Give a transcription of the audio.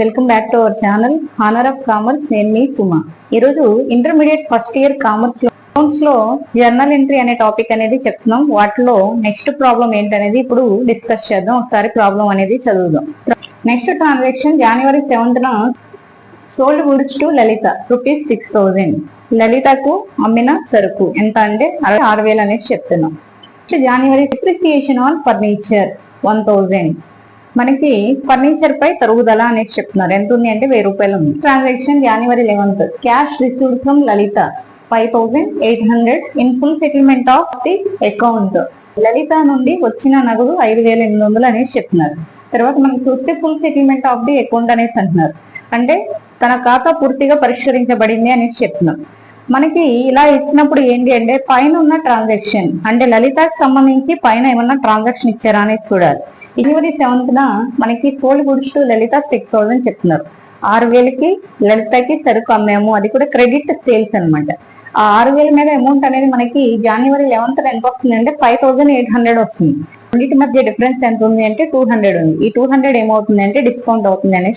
Welcome back to our channel honour of commerce. నేను మీ సుమ. ఈరోజు intermediate first year commerce లో journal entry అనే topic అనేది చెప్తున్నాం. వాటిలో నెక్స్ట్ ప్రాబ్లం ఏంటనేది ఇప్పుడు డిస్కస్ చేద్దాం. ఒకసారి ప్రాబ్లం అనేది చదువుదాం. నెక్స్ట్ ట్రాన్సాక్షన్ జనవరి 7న సోల్డ్ గుడ్స్ టు లలిత ₹6,000. లలితకు అమ్మిన సరుకు ఎంత అంటే 6,000 అనేది చెప్తున్నాం. జనవరి డిప్రిసియేషన్ ఆన్ ఫర్నిచర్ 1,000. మనకి ఫర్నిచర్ పై తరుగుదల అనేది చెప్తున్నారు. ఎంత ఉంది అంటే ₹1000 ఉంది. ట్రాన్సాక్షన్ జనవరి 11th cash received from Lalitha 5,800 in full settlement of the account. Lalitha నుండి వచ్చిన నగదు 5,800 అనేసి చెప్తున్నారు. తర్వాత మనం చూస్తే full settlement of the account అనేసి అంటున్నారు. అంటే తన ఖాతా పూర్తిగా పరిష్కరించబడింది అనేసి చెప్తున్నాం. మనకి ఇలా ఇచ్చినప్పుడు ఏంటి అంటే పైన ఉన్న ట్రాన్సాక్షన్ అంటే లలితకు సంబంధించి పైన ఏమన్నా ట్రాన్సాక్షన్ ఇచ్చారా అనేది చూడాలి. జనవరి 7న మనకి సోల్డ్ గుడ్స్ టు లలిత 6,000 చెప్తున్నారు. 6,000కి లలితకి సరుకు అమ్మాము, అది కూడా క్రెడిట్ సేల్స్ అనమాట. ఆ 6,000 మీద అమౌంట్ అనేది మనకి జనవరి 11th ఎంత వస్తుంది అంటే 5,800 వస్తుంది. రెండింటి మధ్య డిఫరెన్స్ ఎంత ఉంది అంటే 200 ఉంది. ఈ 200 ఏమవుతుంది అంటే డిస్కౌంట్ అవుతుంది అనేసి